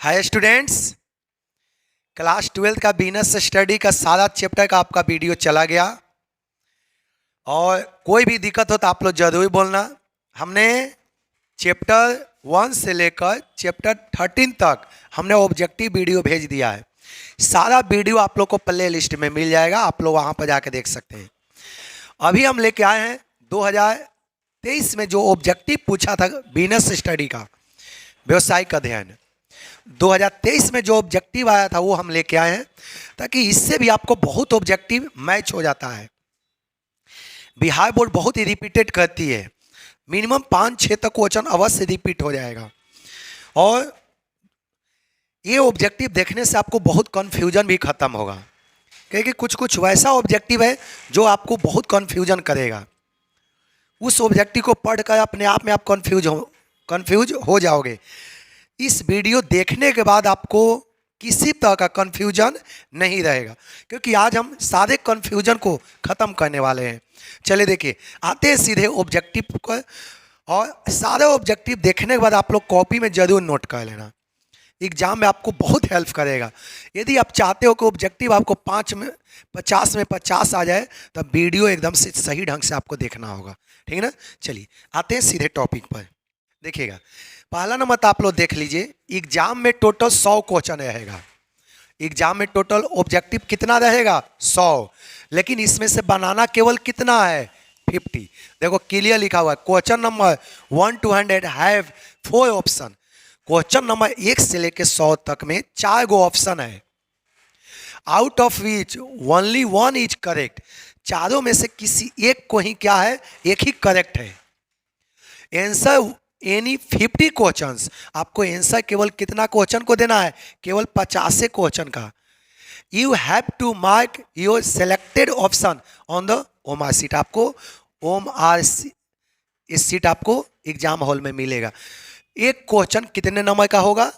Hi students, class 12 का business study का सारा चैप्टर का आपका वीडियो चला गया और कोई भी दिक्कत हो तो आप लोग जरूर बोलना। हमने चैप्टर 1 से लेकर चैप्टर 13 तक हमने ऑब्जेक्टिव वीडियो भेज दिया है। सारा वीडियो आप लोग को प्ले लिस्ट में मिल जाएगा, आप लोग वहाँ पर जाकर देख सकते हैं। अभी हम लेके आए हैं 2023 में जो ऑब्जेक्टिव पूछा था बिजनेस स्टडी का, व्यवसायिक अध्ययन 2023 में जो ऑब्जेक्टिव आया था वो हम लेके आए हैं, ताकि इससे भी आपको बहुत ऑब्जेक्टिव मैच हो जाता है। बिहार बोर्ड बहुत ही रिपीटेड करती है, मिनिमम 5-6 तक क्वेश्चन अवश्य रिपीट हो जाएगा। और ये ऑब्जेक्टिव देखने से आपको बहुत कन्फ्यूजन भी खत्म होगा, क्योंकि कुछ कुछ वैसा ऑब्जेक्टिव है जो आपको बहुत कन्फ्यूजन करेगा। उस ऑब्जेक्टिव को पढ़कर अपने आप में आप कन्फ्यूज हो जाओगे। इस वीडियो देखने के बाद आपको किसी तरह का कन्फ्यूजन नहीं रहेगा, क्योंकि आज हम सारे कन्फ्यूजन को ख़त्म करने वाले हैं। चलिए देखिए, आते हैं सीधे ऑब्जेक्टिव को, और सारे ऑब्जेक्टिव देखने के बाद आप लोग कॉपी में ज़रूर नोट कर लेना, एग्जाम में आपको बहुत हेल्प करेगा। यदि आप चाहते हो कि ऑब्जेक्टिव आपको 5 में 50 में 50 आ जाए, तब वीडियो एकदम से सही ढंग से आपको देखना होगा, ठीक है ना। चलिए आते हैं सीधे टॉपिक पर। देखिएगा, पहला नंबर तो आप लोग देख लीजिए, एग्जाम में टोटल 100 क्वेश्चन रहेगा। एग्जाम में टोटल ऑब्जेक्टिव कितना रहेगा? 100, लेकिन इसमें से बनाना केवल कितना है? 50। देखो क्लियर लिखा हुआ है, question number 1 to 100 have 4 option. Question number 1 से लेकर 100 तक में 4 गो ऑप्शन है, out of which only 1 is correct. चारों में से किसी एक को ही क्या है? एक ही करेक्ट है। आंसर एनी 50 क्वेश्चंस, आपको आंसर केवल कितना क्वेश्चन को देना है? केवल 50 क्वेश्चन का। You have to mark your selected option on the OMR sheet. आपको ओमआर इस सीट आपको एग्जाम हॉल में मिलेगा। एक क्वेश्चन कितने नंबर का होगा?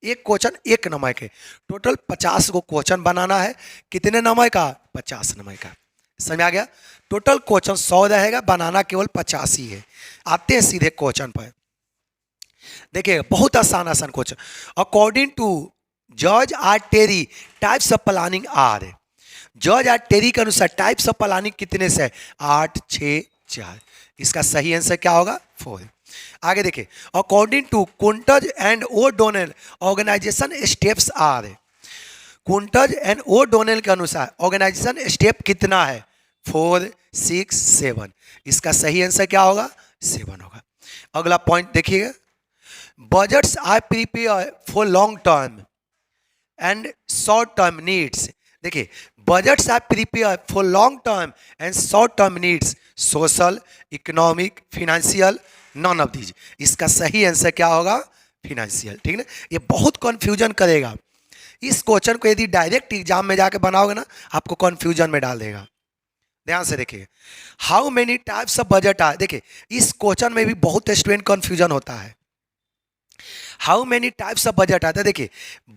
एक क्वेश्चन 1 नंबर के। टोटल 50 को क्वेश्चन बनाना है, कितने नंबर का? 50 नंबर का। समझ आ गया? टोटल क्वेश्चन 100 रहेगा, बनाना केवल 50 ही है। आते हैं सीधे क्वेश्चन पर। देखिए बहुत आसान question. According to George R Terry types of planning are. George R Terry के अनुसार टाइप्स ऑफ प्लानिंग कितने से? 8, 6, 4। इसका सही आंसर क्या होगा? 4। आगे देखिए, according to Koontz and O'Donnell organisation steps are. Koontz and O'Donnell के अनुसार ऑर्गेनाइजेशन स्टेप कितना है? 4, 6, 7। इसका सही आंसर क्या होगा? 7 होगा। अगला पॉइंट देखिएगा, budgets are prepare for long term and short term needs. देखिए, budgets are prepare for long term and short term needs, social, economic, financial, none of these. इसका सही आंसर क्या होगा? फिनेंशियल, ठीक है ना। ये बहुत कंफ्यूजन करेगा। इस क्वेश्चन को यदि डायरेक्ट एग्जाम में जाके बनाओगे ना, आपको कंफ्यूजन में डाल देगा। ध्यान से देखिए, how many types of budget are. देखिए इस क्वेश्चन में भी बहुत स्टूडेंट कंफ्यूजन होता है। How many types of budget आता है? देखिए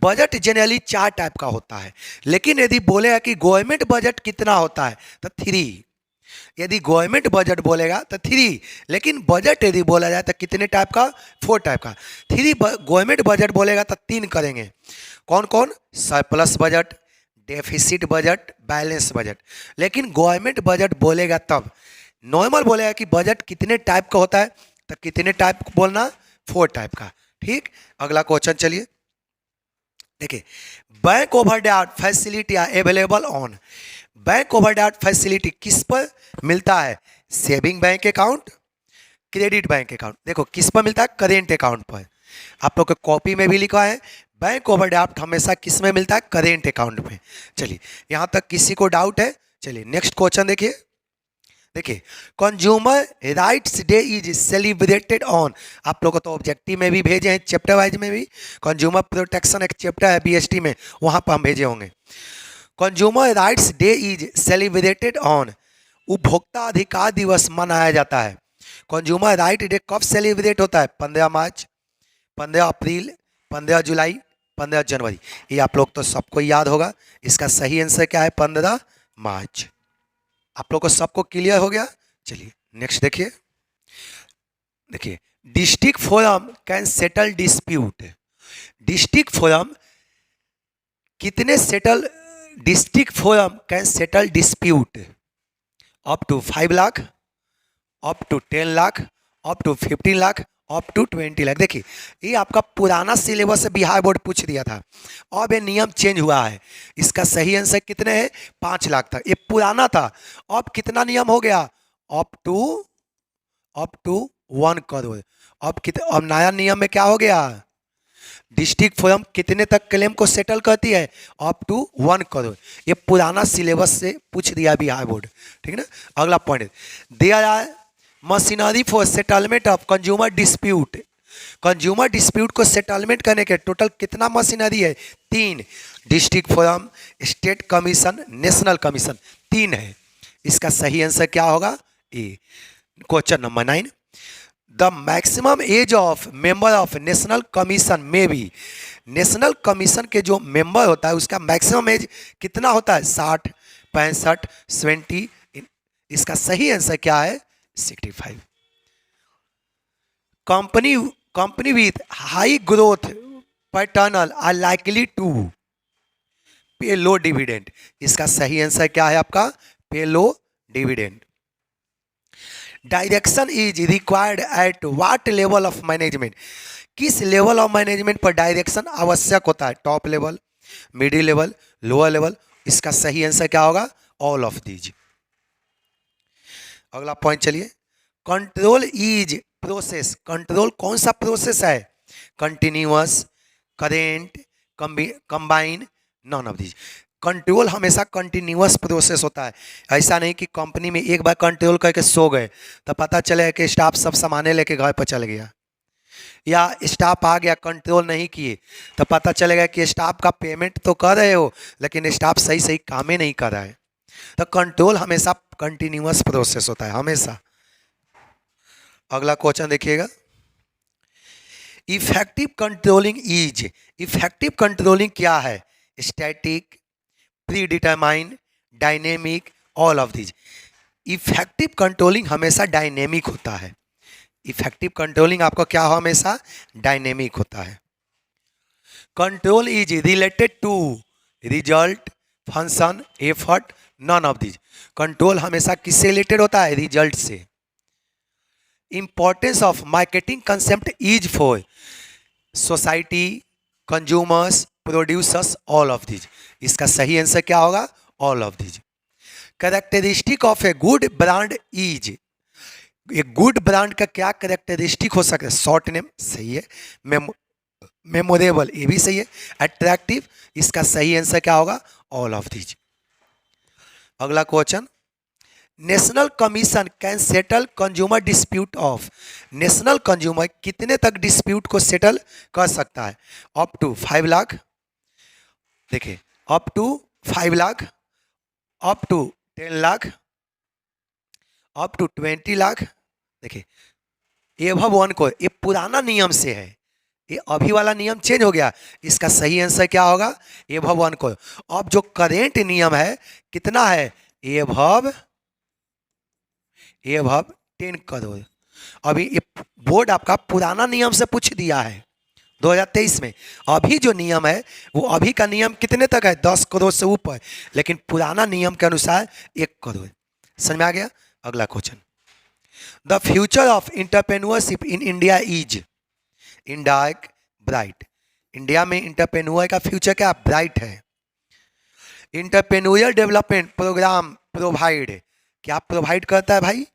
बजट जनरली 4 टाइप का होता है, लेकिन यदि बोलेगा कि गवर्नमेंट बजट कितना होता है तो 3। यदि गवर्नमेंट बजट बोलेगा तो 3, लेकिन बजट यदि बोला जाए तो कितने टाइप का? 4 टाइप का। 3 गवर्नमेंट बजट बोलेगा तो 3 करेंगे। कौन कौन? Surplus budget, deficit budget, balance budget. लेकिन गवर्नमेंट बजट बोलेगा तब, नॉर्मल बोलेगा कि बजट कितने टाइप का होता है तो कितने टाइप बोलना? 4 टाइप का। ठीक, अगला क्वेश्चन चलिए देखिए, bank overdraft facility available on. Bank overdraft facility किस पर मिलता है? Saving bank account, credit bank account. देखो किस पर मिलता है? करेंट अकाउंट पर। आप लोग के कॉपी में भी लिखा है, बैंक ओवरड्राफ्ट हमेशा किस में मिलता है? करेंट अकाउंट में। चलिए यहां तक किसी को डाउट है? चलिए नेक्स्ट क्वेश्चन देखिए। देखिए, consumer rights day is celebrated on. आप लोगों को तो ऑब्जेक्टिव में भी भेजे हैं, चैप्टर वाइज में भी। कंज्यूमर प्रोटेक्शन एक चैप्टर है बीएसटी में, वहां पर हम भेजे होंगे। Consumer rights day is celebrated on. उपभोक्ता अधिकार दिवस मनाया जाता है। कंज्यूमर राइट डे कब सेलिब्रेट होता है? 15 मार्च, 15 अप्रैल, 15 जुलाई, 15 जनवरी। ये आप लोग तो सबको याद होगा। इसका सही आंसर क्या है? 15 मार्च। आप लोग को सबको क्लियर हो गया? चलिए नेक्स्ट देखिए। देखिए, district forum can settle dispute district forum कितने settle, district forum can settle dispute up to 5 lakh, up to 10 lakh, up to 15 lakh, up to 20 lakh. देखिए ये आपका पुराना सिलेबस से बिहार बोर्ड पूछ दिया था, अब ये नियम चेंज हुआ है। इसका सही आंसर कितने है? 5 लाख तक। ये पुराना था, अब कितना नियम हो गया? Up to 1 crore. अब नया नियम में क्या हो गया? डिस्ट्रिक्ट फोरम कितने तक क्लेम को सेटल करती है? Up to 1 crore. ये पुराना सिलेबस से पूछ दिया बिहार बोर्ड, ठीक है ना। अगला point, there are machinery for settlement of consumer dispute. Consumer dispute को सेटलमेंट करने के टोटल कितना मशीनरी है? 3। District forum, state commission, national commission, 3 है। इसका सही आंसर क्या होगा? A. Question number 9, the maximum age of member of national commission में भी, नेशनल कमीशन के जो मेंबर होता है उसका मैक्सिमम एज कितना होता है? 60, 65, 70। इसका सही आंसर क्या है? 65। Company with high growth potential are likely to pay low dividend. इसका सही आंसर क्या है आपका? Pay low dividend. Direction is required at what level of management. किस लेवल ऑफ मैनेजमेंट पर डायरेक्शन आवश्यक होता है? Top level, middle level, lower level. इसका सही आंसर क्या होगा? All of these. अगला पॉइंट चलिए, कंट्रोल इज प्रोसेस। कंट्रोल कौन सा प्रोसेस है? Continuous, current, combine, none of these. Control हमेशा कंटिन्यूअस प्रोसेस होता है। ऐसा नहीं कि कंपनी में एक बार कंट्रोल करके सो गए तो पता चले कि स्टाफ सब सामाने लेके घर पर चल गया, या स्टाफ आ गया कंट्रोल नहीं किए तो पता चलेगा कि स्टाफ का पेमेंट तो कर रहे हो लेकिन स्टाफ सही सही काम ही नहीं कर रहा है। तो कंट्रोल हमेशा कंटिन्यूअस प्रोसेस होता है, हमेशा। अगला क्वेश्चन देखिएगा, effective controlling is. Effective controlling क्या है? Static, pre determine, dynamic, all of these. Effective controlling हमेशा डायनेमिक होता है। इफेक्टिव कंट्रोलिंग आपका क्या हो? हमेशा डायनेमिक होता है। Control is related to result, function, effort, none of these. Control हमेशा किससे रिलेटेड होता है? रिजल्ट से। Importance of marketing concept is for society, consumers, producers, all of these. इसका सही आंसर क्या होगा? All of these. Characteristic of a good brand is. एक गुड ब्रांड का क्या कैरेक्टरिस्टिक हो सकता है? शॉर्ट नेम, सही है। मेमोरेबल, ये भी सही है। अट्रैक्टिव, इसका सही आंसर क्या होगा? All of these. अगला question, national commission can settle consumer dispute of. National consumer कितने तक डिस्प्यूट को सेटल कर सकता है? अप टू 5 लाख, देखिए up to 5 lakh, up to 10 lakh, up to 20 lakh. देखिए एभव 1 को, ये पुराना नियम से है, ये अभी वाला नियम चेंज हो गया। इसका सही आंसर क्या होगा? एभव 1 को। अब जो करेंट नियम है कितना है? एभव 10 करोड़। अभी ये बोर्ड आपका पुराना नियम से पूछ दिया है 2023 में। अभी जो नियम है वो अभी का नियम कितने तक है? 10 करोड़ से ऊपर, लेकिन पुराना नियम के अनुसार 1 करोड़। समझ में आ गया? अगला question, the future of entrepreneurship in India is. Indirect, bright. India में एंटरप्रेन्योर का फ्यूचर क्या? ब्राइट है। एंटरप्रेन्योरियल डेवलपमेंट प्रोग्राम प्रोवाइड, क्या प्रोवाइड करता है भाई?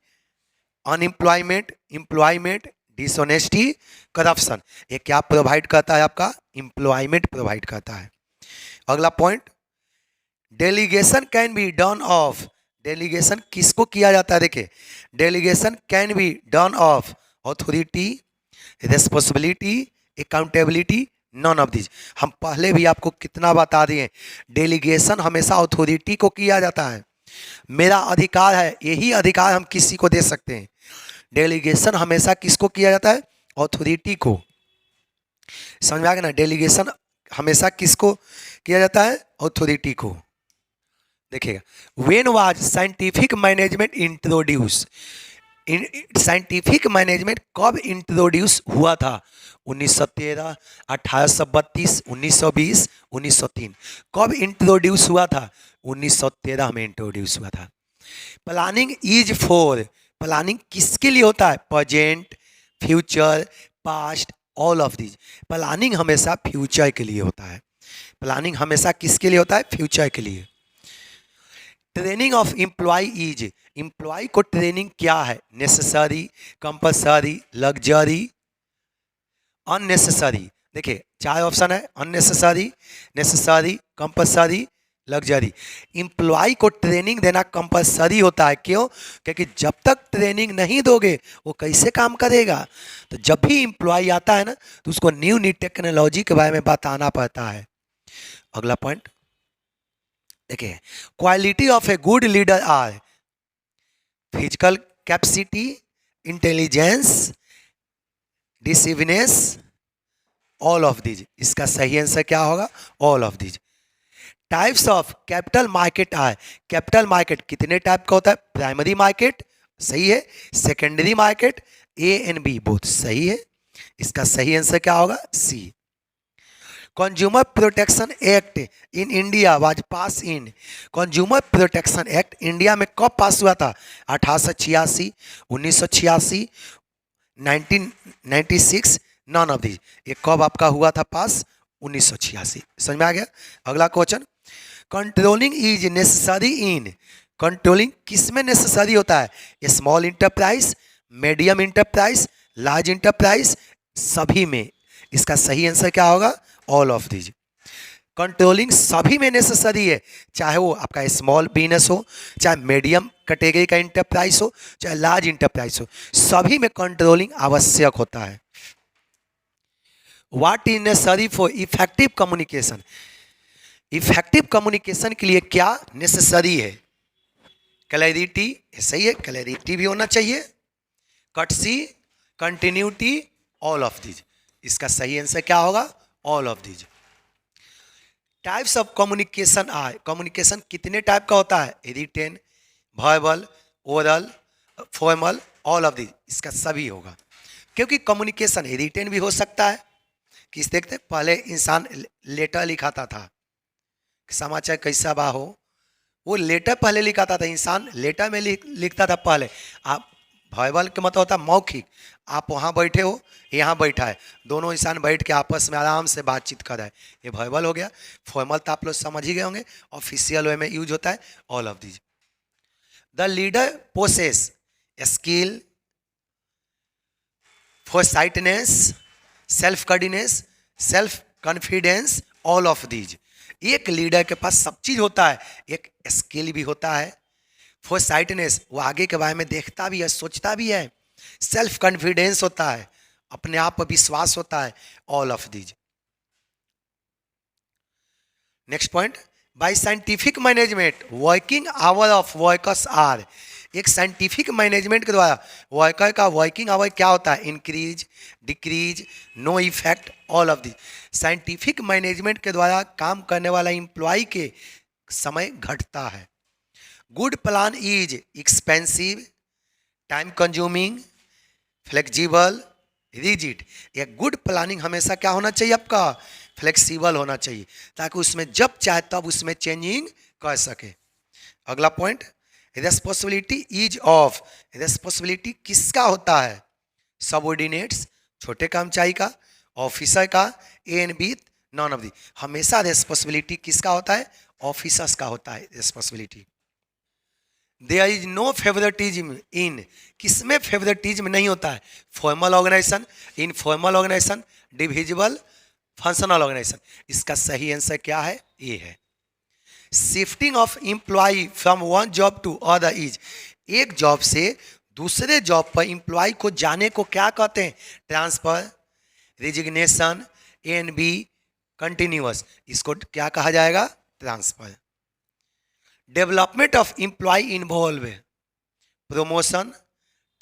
Unemployment, employment, dishonesty, corruption. ये क्या प्रोवाइड करता है? आपका एम्प्लॉयमेंट प्रोवाइड करता है। अगला point, delegation can be done of. Delegation किसको किया जाता है? देखिए delegation can be done of authority, responsibility, accountability, none of this. हम पहले भी आपको कितना बता दिए, डेलीगेशन हमेशा अथॉरिटी को किया जाता है। मेरा अधिकार है, यही अधिकार हम किसी को दे सकते हैं। डेलीगेशन हमेशा किसको किया जाता है? अथॉरिटी को। समझ में आ गया ना? डेलीगेशन हमेशा किसको किया जाता है? अथॉरिटी को। देखिएगा, when was scientific management introduce. Scientific management कब इंट्रोड्यूस हुआ था? 1913, 1832, 1920, 1903। कब इंट्रोड्यूस हुआ था? 1913 में इंट्रोड्यूस हुआ था। प्लानिंग इज फॉर, प्लानिंग किसके लिए होता है? Present, future, past, all of these. Planning हमेशा फ्यूचर के लिए होता है। प्लानिंग हमेशा किसके लिए होता है? फ्यूचर के लिए। Training of employee is, employee को ट्रेनिंग क्या है? Necessary, compulsory, luxury, unnecessary. देखिए 4 ऑप्शन है, unnecessary, necessary, compulsory, luxury. Employee को ट्रेनिंग देना कंपल्सरी होता है। क्यों? क्योंकि जब तक ट्रेनिंग नहीं दोगे वो कैसे काम करेगा। तो जब भी एम्प्लॉय आता है ना तो उसको न्यू न्यू टेक्नोलॉजी के बारे में बताना पड़ता है। अगला पॉइंट देखिए, quality of a good leader are physical capacity, intelligence, decisiveness, all of these. इसका सही आंसर क्या होगा? All of these. Types of capital market are, capital market कितने टाइप का होता है? प्राइमरी मार्केट सही है, secondary market, A and B both सही है। इसका सही आंसर क्या होगा? C. Consumer protection act in India was pass in, consumer protection act India में कब पास हुआ था? 1886, 1986, 1996, नॉन ऑफ दीज। ये कब आपका हुआ था पास? 1986। समझ में आ गया? अगला question, controlling is necessary in, controlling किस में नेसेसरी होता है? Small enterprise, medium enterprise, large enterprise, सभी में। इसका सही आंसर क्या होगा? All of these. कंट्रोलिंग सभी में नेसेसरी है, चाहे वो आपका स्मॉल बिजनेस हो, चाहे मीडियम कैटेगरी का इंटरप्राइज हो, चाहे लार्ज इंटरप्राइज हो, सभी में कंट्रोलिंग आवश्यक होता है। What is necessary for effective communication, effective communication के लिए क्या नेसेसरी है? क्लैरिटी सही है, क्लैरिटी भी होना चाहिए, courtesy, continuity, all of these. इसका सही आंसर क्या होगा? All of these. Types of communication are, communication कितने टाइप का होता है? Written, verbal, oral, formal, all of these. इसका सभी होगा, क्योंकि कम्युनिकेशन रिटेन भी हो सकता है। किस देखते पहले इंसान लेटर लिखाता था, समाचार कैसा बा हो, वो लेटर पहले लिखाता था, इंसान लेटर में लिखता था पहले। आप वर्बल का मतलब होता है मौखिक, आप वहाँ बैठे हो, यहाँ बैठा है, दोनों इंसान बैठ के आपस में आराम से बातचीत कर रहा है, ये वर्बल हो गया। फॉर्मल तो आप लोग समझ ही गए होंगे, ऑफिशियल वे में यूज होता है, all of these. The leader possess skill, foresightness, self cordiness, self confidence, all of these. एक लीडर के पास सब चीज होता है, एक स्किल भी होता है, फोरसाइटनेस वो आगे के बारे में देखता भी है, सोचता भी है, सेल्फ कॉन्फिडेंस होता है, अपने आप पर विश्वास होता है, all of these. Next point, by scientific management working hour of workers are, एक साइंटिफिक मैनेजमेंट के द्वारा वर्कर का वर्किंग आवर क्या होता है? Increase, decrease, no effect, all of the. Scientific management के द्वारा काम करने वाला एम्प्लॉय के समय घटता है। Good plan is expensive, time consuming, flexible, rigid. एक गुड प्लानिंग हमेशा क्या होना चाहिए? आपका फ्लेक्सिबल होना चाहिए, ताकि उसमें जब चाहे तब उसमें चेंजिंग कर सके। अगला point, responsibility is of, responsibility किसका होता है? सबऑर्डिनेट्स, छोटे कर्मचारी का, ऑफिसर का, A and B, none of the. हमेशा रेस्पॉन्सिबिलिटी किसका होता है? ऑफिसर्स का होता है responsibility. There is no favouritism in, किसमें फेवरेटिज्म नहीं होता है? Formal organisation, informal organisation, divisible, functional organisation. इसका सही आंसर क्या है? ये है। Shifting of employ from one job to other is, एक जॉब से दूसरे जॉब पर एम्प्लॉय को जाने को क्या कहते हैं? Transfer, resignation, and B, continuous. इसको क्या कहा जाएगा? Transfer. Development of employ involve promotion,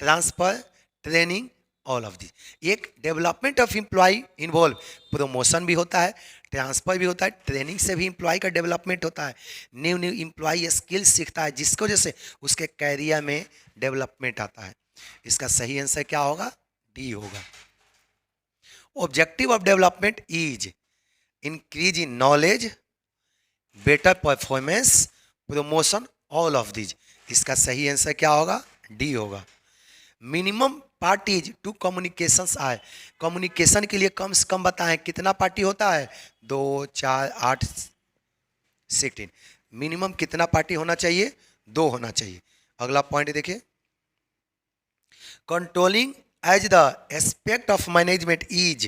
transfer, training, all of this. एक development of employ involve promotion भी होता है, ट्रांसफर भी होता है, ट्रेनिंग से भी एम्प्लॉय का डेवलपमेंट होता है, न्यू न्यू एम्प्लॉय स्किल सीखता है जिसकी वजह से उसके कैरियर में डेवलपमेंट आता है। इसका सही आंसर क्या होगा? डी होगा। Objective of development is increase in knowledge, better performance, promotion, all of these. इसका सही आंसर क्या होगा? डी होगा। मिनिमम पार्टीज टू कम्युनिकेशंस आए, कम्युनिकेशन के लिए कम से कम बताएं कितना पार्टी होता है? 2, 4, 8, 16। मिनिमम कितना पार्टी होना चाहिए? 2 होना चाहिए। अगला पॉइंट देखिए, controlling as the aspect of management is,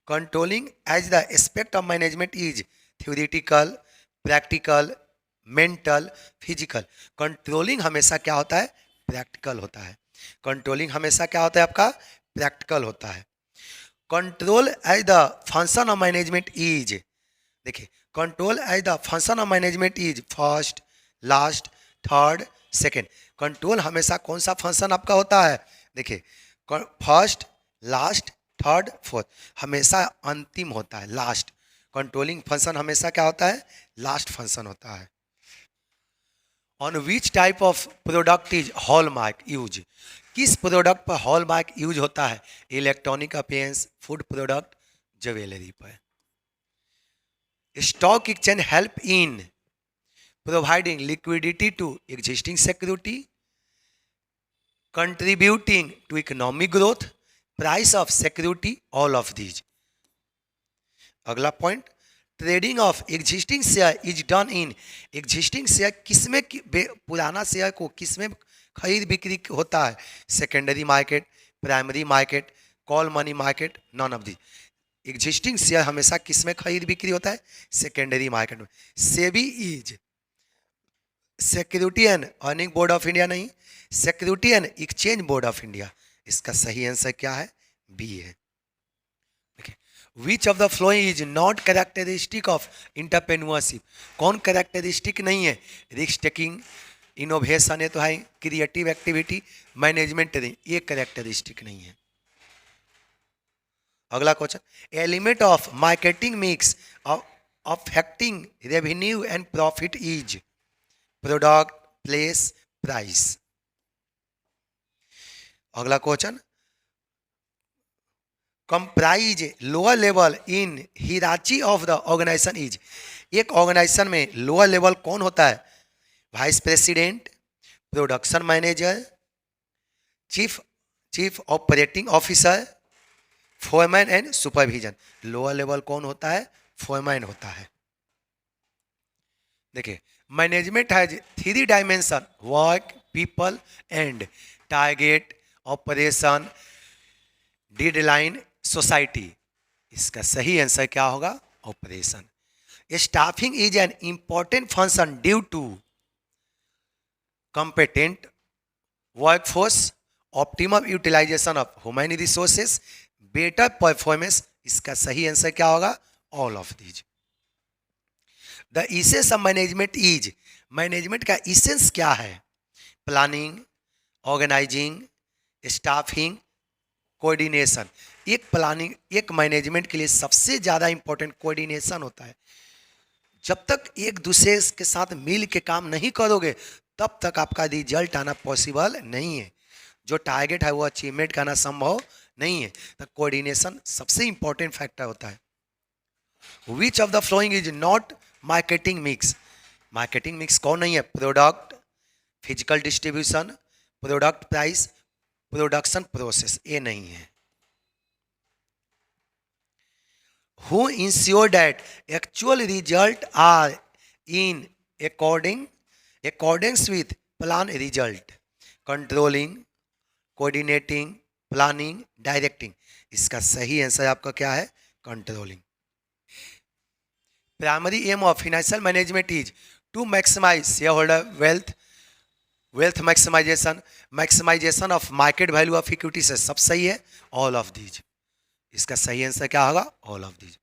controlling as the aspect of management is theoretical, practical, mental, physical. Controlling हमेशा क्या होता है? प्रैक्टिकल होता है। कंट्रोलिंग हमेशा क्या होता है आपका? प्रैक्टिकल होता है। Control as the function of management is, देखिए control as the function of management is first, last, third, second. कंट्रोल हमेशा कौन सा फंक्शन आपका होता है? देखिए फर्स्ट, लास्ट, थर्ड, फोर्थ, हमेशा अंतिम होता है, लास्ट। कंट्रोलिंग फंक्शन हमेशा क्या होता है? लास्ट फंक्शन होता है। On which type of product is hallmark use, किस प्रोडक्ट पर हॉलमार्क यूज होता है? Electronic appliance, food product, jewellery पर। Stock exchange help in providing liquidity to existing security, contributing to economic growth, price of security, all of these. अगला point, trading of existing share is done in, existing share किसमें, पुराना share को किसमें खरीद बिक्री होता है? Secondary market, primary market, call money market, none of the. Existing share हमेशा किसमें खरीद बिक्री होता है? सेकेंडरी मार्केट में। SEBI is security and earning board of India, नहीं, security and exchange board of India. इसका सही आंसर क्या है? बी है। Which of the following is not characteristic of entrepreneurship, कौन कैरेक्टरिस्टिक नहीं है? रिस्क टेकिंग, इनोवेशन है तो है, क्रिएटिव एक्टिविटी, मैनेजमेंट नहीं, ये कैरेक्टरिस्टिक नहीं है। अगला question, element of marketing mix affecting revenue and profit is product, place, price. अगला question, comprise lower level in hierarchy of the organisation is, एक ऑर्गेनाइजेशन में लोअर लेवल कौन होता है? Vice president, production manager, chief operating officer, foreman and supervision. Lower level कौन होता है? Foreman होता है। देखिए management has 3 dimension, work, people and target, operation, deadline, society. इसका सही आंसर क्या होगा? Operation. Staffing is an important function due to competent workforce, optimum utilization of human resources, better performance। इसका सही आंसर क्या होगा? All of these. The essence of management is, management का essence क्या है? Planning, organising, staffing, coordination. एक planning, एक management के लिए सबसे ज़्यादा इंपॉर्टेंट कोऑर्डिनेशन होता है। जब तक एक दूसरे के साथ मिल के काम नहीं करोगे तब तक आपका रिजल्ट आना पॉसिबल नहीं है। जो टारगेट है वो अचीवमेंट करना संभव नहीं है। तो कोऑर्डिनेशन सबसे इंपॉर्टेंट फैक्टर होता है। Which of the following is not marketing mix, marketing mix कौन नहीं है? Product, physical distribution, product price, production process, ये नहीं है। Who ensure that actual result are in accordance with plan result? Controlling, coordinating, planning, directing। इसका सही answer आपका क्या है? Controlling. Primary aim of financial management is to maximise shareholder wealth, wealth maximisation, maximisation of market value of equity. से सब सही है, all of these. इसका सही आंसर क्या होगा? All of these.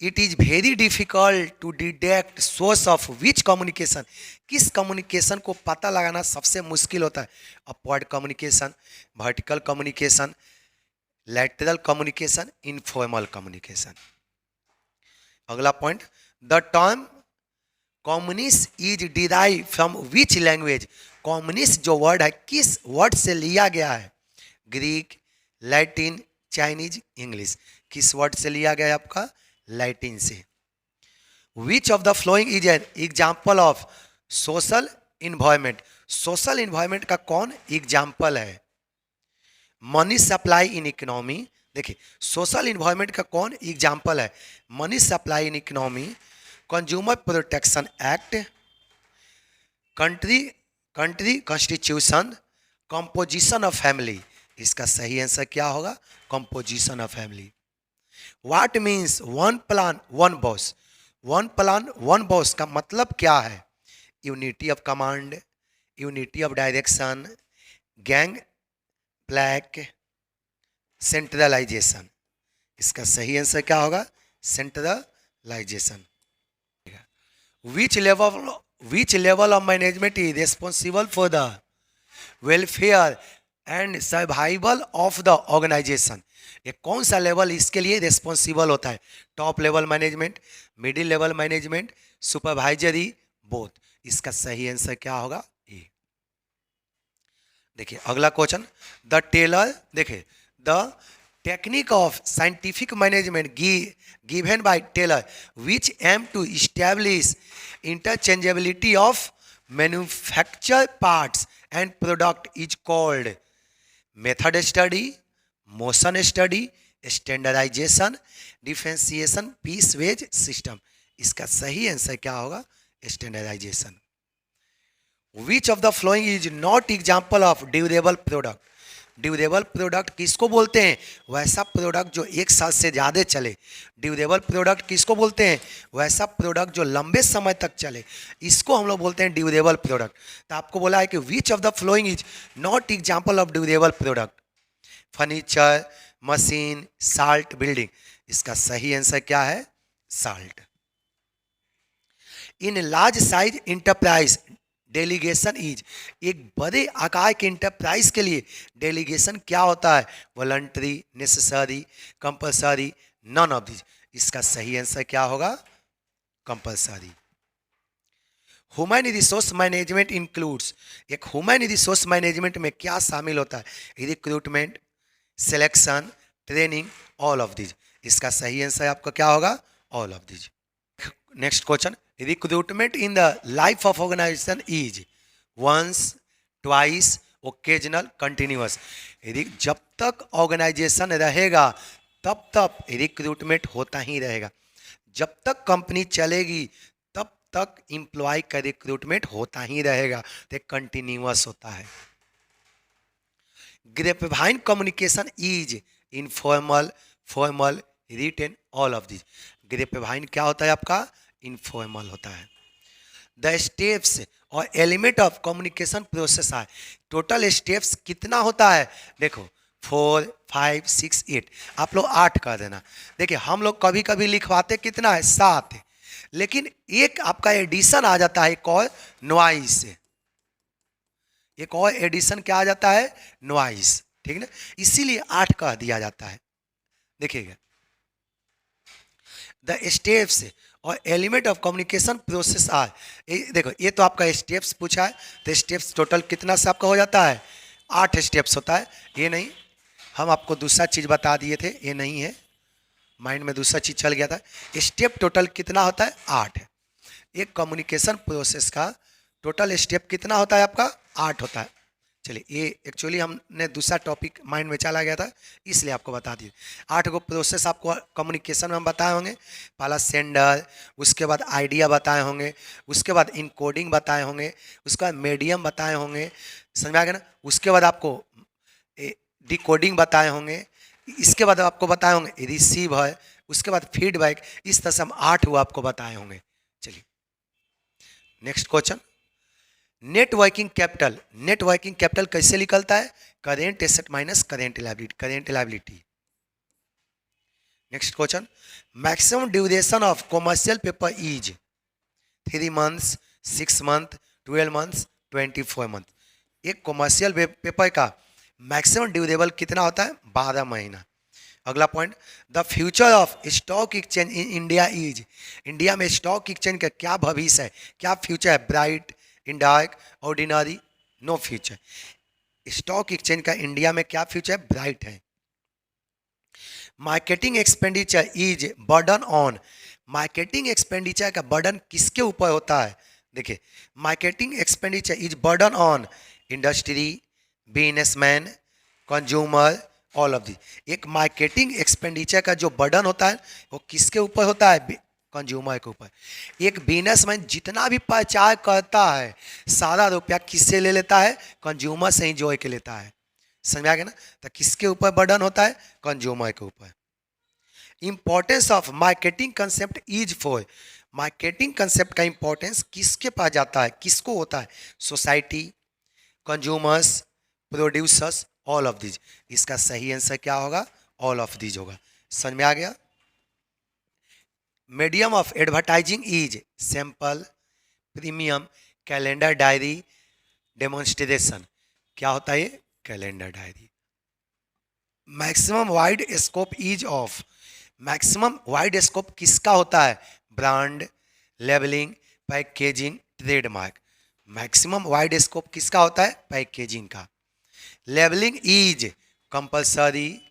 It is very difficult to detect source of which communication, किस communication को पता लगाना सबसे मुश्किल होता है? Upward communication, vertical communication, lateral communication, informal communication. अगला point, the term communist is derive from which language, communist जो वर्ड है किस वर्ड से लिया गया है? Greek, Latin, Chinese, English. किस वर्ड से लिया गया है आपका? लैटिन से। Which of the following is an example of social environment? Social environment का कौन एग्जाम्पल है? Money supply in economy. देखिए सोशल इन्वायरमेंट का कौन एग्जाम्पल है? Money supply in economy, consumer protection act, country country constitution, composition of family. इसका सही answer क्या होगा? Composition of family. What means one plan one boss? One plan one boss का मतलब क्या है? Unity of command, unity of direction, gang black, centralisation. इसका सही आंसर क्या होगा? Centralisation. Which level of management is responsible for the welfare and survival of the organisation? ये कौन सा लेवल इसके लिए रिस्पॉन्सिबल होता है? Top level management, middle level management, supervisory, both. इसका सही आंसर क्या होगा? ए। देखिए अगला क्वेश्चन, द टेलर, देखिए the technique of scientific management given by Taylor which aim to establish interchangeability of manufacture parts and product is called method study, motion study, standardisation, differentiation, piece wage system. इसका सही answer क्या होगा? Standardisation. Which of the following is not example of durable product? Durable product किसको बोलते हैं? वैसा product जो एक साल से ज़्यादा चले। ड्यूरेबल प्रोडक्ट किसको बोलते हैं? वैसा प्रोडक्ट जो लंबे समय तक चले, इसको हम लोग बोलते हैं ड्यूरेबल प्रोडक्ट। तो आपको बोला है कि विच of the following is not example of durable product? Furniture, machine, salt, building. इसका सही आंसर क्या है? Salt. In large size enterprise delegation is, एक बड़े आकार के इंटरप्राइज के लिए डेलीगेशन क्या होता है? Voluntary, necessary, compulsory, none of this. इसका सही आंसर क्या होगा? Compulsory. Human resource management includes, एक ह्यूमन रिसोर्स मैनेजमेंट में क्या शामिल होता है? Recruitment, selection, training, all of this. इसका सही आंसर आपका क्या होगा? All of this. Next question, recruitment in the life of organisation is once, twice, occasional, continuous. जब तक ऑर्गेनाइजेशन रहेगा तब तक रिक्रूटमेंट होता ही रहेगा। जब तक कंपनी चलेगी तब तक एम्प्लॉय का रिक्रूटमेंट होता ही रहेगा, तो कंटिन्यूअस होता है। Grapevine communication is informal, formal, written, all of this. Grapevine क्या होता है आपका? इनफॉर्मल होता है। द स्टेप्स और एलिमेंट ऑफ कम्युनिकेशन प्रोसेस है। टोटल स्टेप्स कितना होता है? देखो 4, 5, 6, 8। आप लोग 8 कर देना। देखिए हम लोग कभी कभी लिखवाते कितना है? 7, लेकिन एक आपका एडिशन आ जाता है, एक और नॉइस। एक और एडिशन क्या आ जाता है? नॉइस। ठीक है ना, इसीलिए 8 कह दिया जाता है। देखिएगा द स्टेप्स और element of communication process are, देखो ये तो आपका स्टेप्स पूछा है, तो स्टेप्स टोटल कितना से आपका हो जाता है? 8 स्टेप्स होता है। ये नहीं, हम आपको दूसरा चीज़ बता दिए थे, ये नहीं है, माइंड में दूसरा चीज़ चल गया था। स्टेप टोटल कितना होता है? 8 है। एक कम्युनिकेशन प्रोसेस का टोटल स्टेप कितना होता है आपका? 8 होता है। चलिए ये एक्चुअली हमने दूसरा टॉपिक माइंड में चला गया था, इसलिए आपको बता दिए। 8 गो प्रोसेस आपको कम्युनिकेशन में हम बताए होंगे। पहला सेंडर, उसके बाद आइडिया बताए होंगे, उसके बाद इनकोडिंग बताए होंगे, उसके बाद मीडियम बताए होंगे, समझ में आ गया ना। उसके बाद आपको डिकोडिंग बताए होंगे, इसके बाद आपको बताए होंगे रिसीव है, उसके बाद फीडबैक। इस तरह से हम 8 वो आपको बताए होंगे। चलिए next question, net working capital. Net working capital कैसे निकलता है? Current asset minus current liability, current liability. Next question, maximum duration of commercial paper is 3 months, 6 month, 12 months, 24 month. एक कॉमर्शियल पेपर का मैक्सिमम ड्यूरेबल कितना होता है? 12 महीना। अगला point, the future of stock exchange in India is, India में stock exchange का क्या भविष्य है, क्या फ्यूचर है? Bright, indirect, ordinary, no future. Stock exchange का इंडिया में क्या फ्यूचर है? ब्राइट है। Marketing expenditure is burden on, marketing expenditure का बर्डन किसके ऊपर होता है? देखिए, marketing expenditure is burden on industry, businessman, consumer, all of the. एक मार्केटिंग एक्सपेंडिचर का जो बर्डन होता है वो किसके ऊपर होता है? कंज्यूमर के ऊपर। एक बिजनेसमैन जितना भी प्रचार करता है सारा रुपया किससे ले लेता है? कंज्यूमर से ही जोड़ के लेता है। समझ आ गया ना? तो किसके ऊपर बर्डन होता है? कंज्यूमर के ऊपर। Importance of marketing concept is for, marketing concept का इंपॉर्टेंस किसके पास जाता है? किसको होता है? Society, consumers, producers, all of these. इसका सही आंसर क्या होगा? ऑल ऑफ दीज होगा। समझ में आ गया? Medium of advertising is sample, premium, calendar, diary, demonstration. क्या होता है ये? Calendar diary. Maximum wide scope is of, maximum wide scope किसका होता है? Brand, labelling, packaging, trademark. Maximum wide scope किसका होता है? पैकेजिंग का। Labelling is compulsory,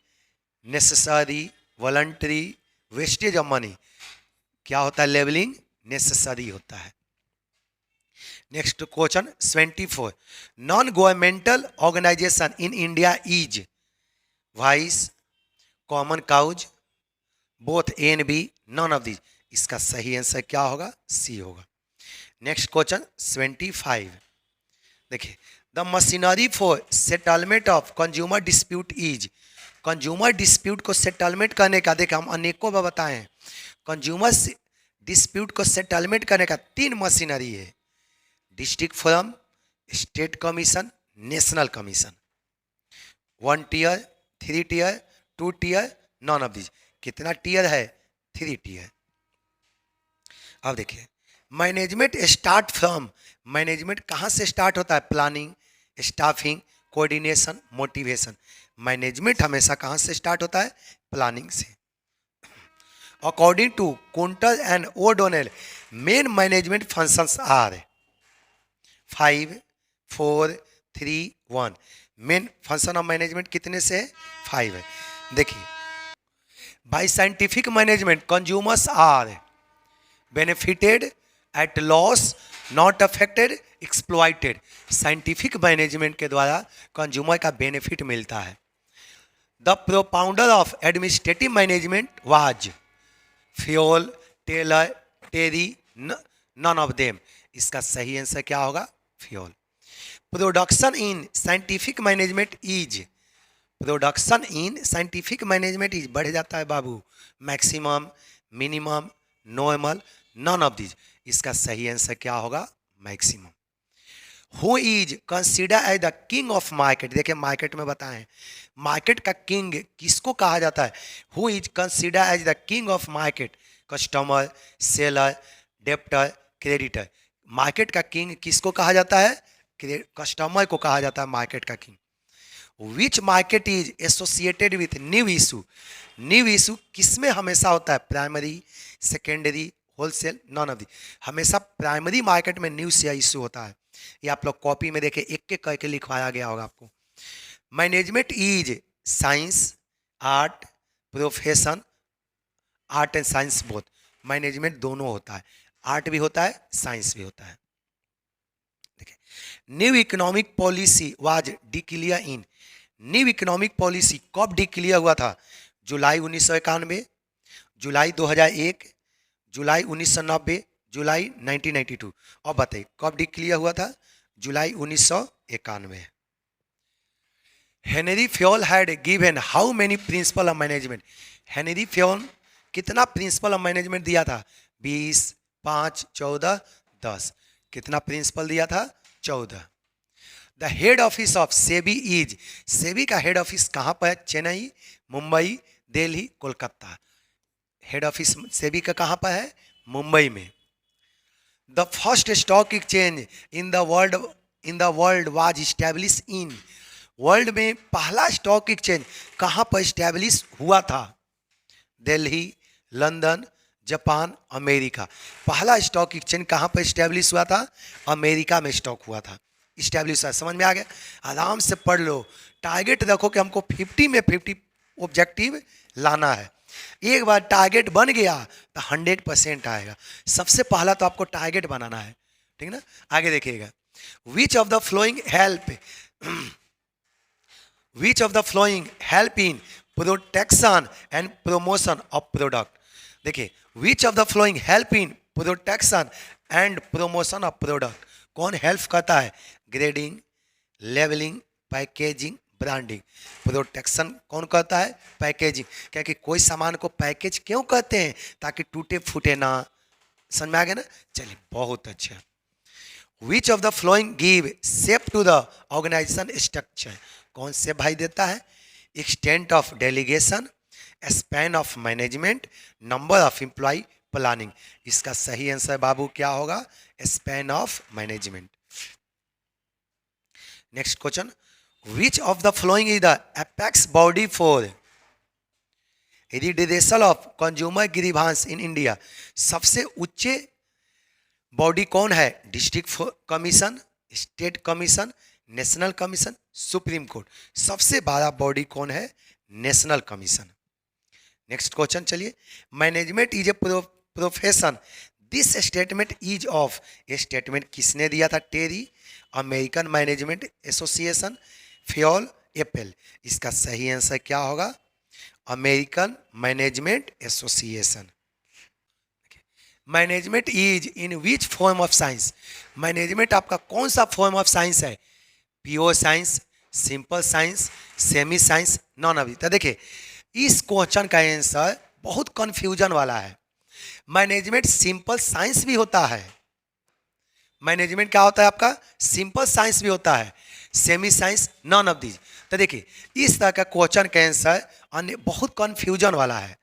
necessary, voluntary, wastage of money. क्या होता है? लेबलिंग नेसेसरी होता है। Next question 24, non governmental organisation in India is vice, common cause, both A and B, none of these. इसका सही आंसर क्या होगा? सी होगा। नेक्स्ट क्वेश्चन 25, देखिए, the machinery for settlement of consumer dispute is, consumer dispute को settlement करने का, देखिए हम अनेकों बार बताए हैं, कंज्यूमर डिस्प्यूट को सेटलमेंट करने का 3 मशीनरी है, district forum, state commission, national commission. 1 tier, 3 tier, 2 tier, none of these. कितना टीयर है? 3 टीयर। अब देखिए, मैनेजमेंट स्टार्ट फ्रॉम, मैनेजमेंट कहाँ से स्टार्ट होता है? Planning, staffing, coordination, motivation. Management हमेशा कहाँ से स्टार्ट होता है? प्लानिंग से। According to Koontz and O'Donnell, main management functions are 5, 4, 3, 1। Main function of management कितने से है? 5 है। देखिए, by scientific management consumers are benefited, at loss, not affected, exploited. Scientific management के द्वारा कंज्यूमर का बेनिफिट मिलता है। The propounder of administrative management was Fayol, Taylor, Terry, none of them. इसका सही आंसर क्या होगा? Fayol. Production in scientific management is, production in scientific management is बढ़ जाता है बाबू, maximum, minimum, normal, none of these. इसका सही आंसर क्या होगा? Maximum. Who is consider as the king of market, देखिए मार्केट में बताएं, मार्केट का किंग किसको कहा जाता है? Who is consider as the king of market? Customer, seller, debtor, creditor. Market का किंग किसको कहा जाता है? कस्टमर को कहा जाता है मार्केट का king. Which market is associated with new issue, new issue किस में हमेशा होता है? Primary, secondary, wholesale, non of the. हमेशा प्राइमरी मार्केट में न्यू शेयर इशू होता है। ये आप लोग कॉपी में देखे एक एक करके लिखवाया गया होगा आपको। Management is science, art, profession, art and science both. Management दोनों होता है, आर्ट भी होता है, साइंस भी होता है। देखिए, new economic policy was declare in, new economic policy कब डिक्लेयर हुआ था? जुलाई 1991, जुलाई 2001, जुलाई 1990, जुलाई 1992। अब बताइए कब डिक्लेयर हुआ था? जुलाई 1991। Henry Fayol had given how many principal of management, Henry Fayol कितना प्रिंसिपल ऑफ मैनेजमेंट दिया था? 20, 5, 14, 10। कितना प्रिंसिपल दिया था? 14। The head office of SEBI is, SEBI का हेड ऑफिस कहाँ पर है? चेन्नई, मुंबई, दिल्ली, कोलकाता। हेड ऑफिस सेबी का कहाँ पर है? मुंबई में। The first stock exchange in the world was establish in, world में पहला स्टॉक एक्सचेंज कहाँ पर इस्टेब्लिश हुआ था? Delhi, London, Japan, America. पहला स्टॉक एक्सचेंज कहाँ पर इस्टेब्लिश हुआ था? अमेरिका में स्टॉक हुआ था। इस्टेब्लिश है। समझ में आ गया? आराम से पढ़ लो, टारगेट रखो कि हमको 50 में 50 ऑब्जेक्टिव लाना है। एक बार टारगेट बन गया तो 100% आएगा। सबसे पहला तो आपको टारगेट बनाना है, ठीक ना। आगे देखिएगा, विच of the flowing help Which of the following help in protection and promotion of product? देखिए, which of the following help in protection and promotion of product? कौन हेल्प करता है? Grading, labelling, packaging, branding. Protection कौन करता है? Packaging. क्योंकि कोई सामान को पैकेज क्यों करते हैं? ताकि टूटे फूटे ना। समझ में आ गया ना? चलिए, बहुत अच्छा। Which of the following give shape to the organisation structure? कौन से भाई देता है? Extent of delegation, span of management, number of employ, planning. इसका सही आंसर बाबू क्या होगा? Span of management. Next question, which of the following is the apex body for redressal of consumer grievance in India? सबसे ऊंचे body कौन है? District commission, state commission, national commission, supreme court. सबसे बड़ा बॉडी कौन है? National commission. नेक्स्ट क्वेश्चन चलिए, management is a profession, this statement is of. ये स्टेटमेंट किसने दिया था? Terry, American Management Association, Fayol, Apple. इसका सही आंसर क्या होगा? American Management Association. Management is in which form of science? Management आपका कौन सा फॉर्म ऑफ साइंस है? Pure science, simple science, semi science, none of. तो देखिए, इस क्वेश्चन का आंसर बहुत कंफ्यूजन वाला है। मैनेजमेंट सिंपल साइंस भी होता है। मैनेजमेंट क्या होता है आपका? सिंपल साइंस भी होता है, semi science, none of these. तो देखिए, इस तरह का क्वेश्चन का आंसर अन्य बहुत कंफ्यूजन वाला है,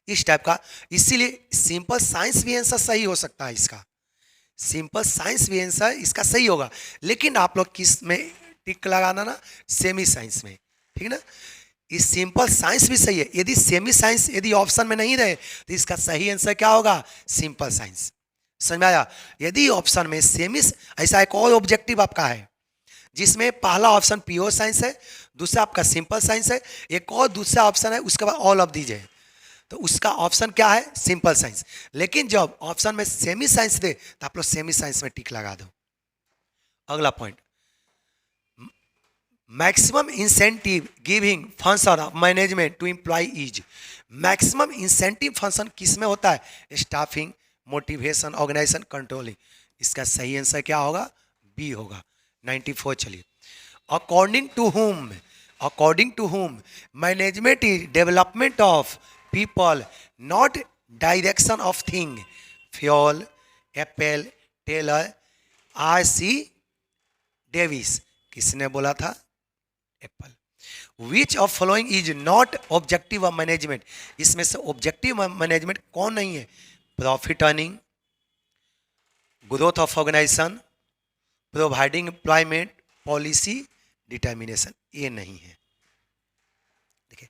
इस टाइप का। इसीलिए सिंपल साइंस भी आंसर सही हो सकता है इसका। सिंपल साइंस भी आंसर इसका सही होगा, लेकिन आप लोग किस में टिक लगाना ना? सेमी साइंस में, ठीक ना। इस सिंपल साइंस भी सही है। यदि सेमी साइंस यदि ऑप्शन में नहीं रहे तो इसका सही आंसर क्या होगा? Simple science. समझ में आया? यदि ऑप्शन में सेमी, ऐसा एक और ऑब्जेक्टिव आपका है जिसमें पहला ऑप्शन प्योर साइंस है, दूसरा आपका सिंपल साइंस है, एक और दूसरा ऑप्शन है उसके बाद ऑल ऑफ दीज है, तो उसका ऑप्शन क्या है? Simple science. लेकिन जब ऑप्शन में सेमी साइंस दे तो आप लोग सेमी साइंस में टिक लगा दो। अगला point, maximum incentive giving function of management to employ is. Maximum incentive function किस में होता है? Staffing, motivation, organisation, controlling. इसका सही आंसर क्या होगा? बी होगा, 94। चलिए, according to whom management is development of people not direction of thing. Fayol, Appley, Taylor, R.C. Davis. किसने बोला था? Appley. Which of following is not objective of management? इसमें से ऑब्जेक्टिव मैनेजमेंट कौन नहीं है? Profit earning, growth of organisation, providing employment, policy determination. ये नहीं है। देखिए,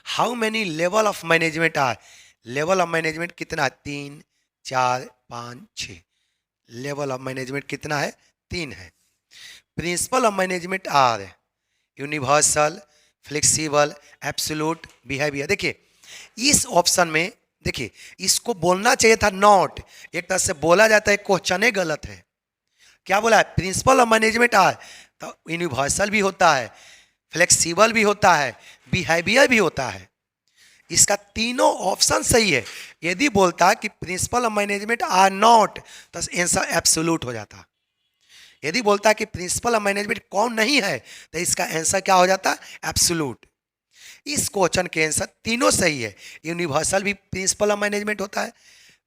how many level of management are? Level of management कितना? 3, 4, 5, 6। लेवल ऑफ मैनेजमेंट कितना है? 3 है। Principle of management are universal, flexible, absolute, behaviour. देखिए, इस ऑप्शन में देखिए, इसको बोलना चाहिए था नॉट। एक तरह से बोला जाता है, क्वेश्चन गलत है। क्या बोला है? प्रिंसिपल ऑफ मैनेजमेंट आर, तो यूनिवर्सल भी होता है, फ्लेक्सिबल भी होता है, बिहेवियर भी होता है। इसका तीनों ऑप्शन सही है। यदि बोलता कि principle of management are not तो आंसर एब्सोल्यूट हो जाता। यदि बोलता है कि प्रिंसिपल ऑफ मैनेजमेंट कौन नहीं है तो इसका आंसर क्या हो जाता? एब्सोल्यूट। इस क्वेश्चन के आंसर तीनों सही है। यूनिवर्सल भी प्रिंसिपल ऑफ मैनेजमेंट होता है,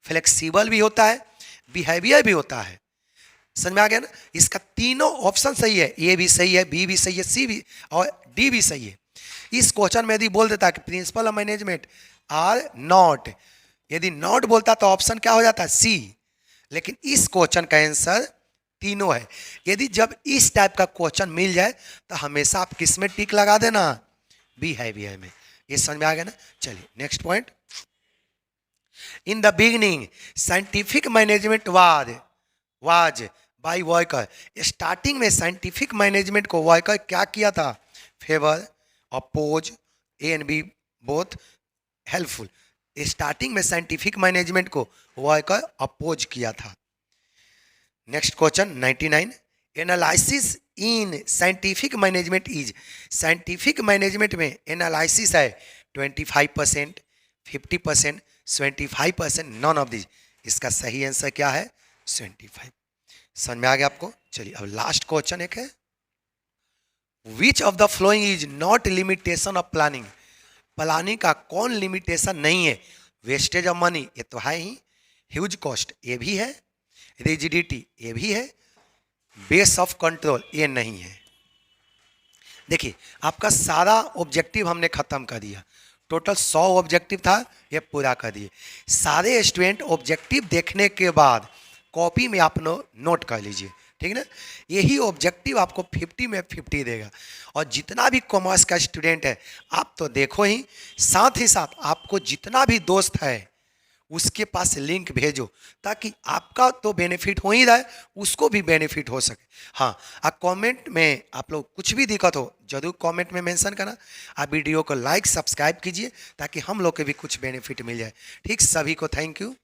फ्लेक्सिबल भी होता है, बिहेवियर भी होता है। समझ में आ गया ना? इसका तीनों ऑप्शन सही है। ए भी सही है, बी भी सही है, सी भी और डी भी सही है। इस क्वेश्चन में यदि बोल देता है कि principle of management are not, यदि नॉट बोलता तो ऑप्शन क्या हो जाता है? सी। लेकिन इस क्वेश्चन का आंसर तीनों है। यदि जब इस टाइप का क्वेश्चन मिल जाए तो हमेशा आप किस में टिक लगा देना? बिहेवियर में। ये समझ में आ गया ना? चलिए, next point, in the beginning scientific management was by worker. Starting में साइंटिफिक मैनेजमेंट को वॉयकर क्या किया था? Favour, oppose, A and B both helpful. Starting में साइंटिफिक मैनेजमेंट को वॉयकर अपोज किया था। Next question 99, analysis in scientific management is. Scientific management में एनालिसिस है 25%, 50%, 75%, नॉन ऑफ दिस। इसका सही आंसर क्या है? 25। समझ में आ गया आपको? चलिए अब लास्ट क्वेश्चन एक है, which of the following is not limitation of planning. Planning का कौन लिमिटेशन नहीं है? वेस्टेज ऑफ मनी, ये तो है ही। ह्यूज कॉस्ट, ये भी है। रिजिडिटी, ये भी है। बेस ऑफ कंट्रोल, ये नहीं है। देखिए आपका सारा ऑब्जेक्टिव हमने खत्म कर दिया। टोटल 100 ऑब्जेक्टिव था, ये पूरा कर दिए। सारे स्टूडेंट ऑब्जेक्टिव देखने के बाद कॉपी में आप नोट कर लीजिए, ठीक ना। यही ऑब्जेक्टिव आपको 50 में 50 देगा। और जितना भी कॉमर्स का स्टूडेंट है आप तो देखो ही, साथ ही साथ आपको जितना भी दोस्त है उसके पास लिंक भेजो, ताकि आपका तो बेनिफिट हो ही रहा है, उसको भी बेनिफिट हो सके। हाँ, आप कमेंट में आप लोग कुछ भी दिक्कत हो जरूर कमेंट में मेंशन करना। आप वीडियो को लाइक सब्सक्राइब कीजिए ताकि हम लोग के भी कुछ बेनिफिट मिल जाए। ठीक, सभी को थैंक यू।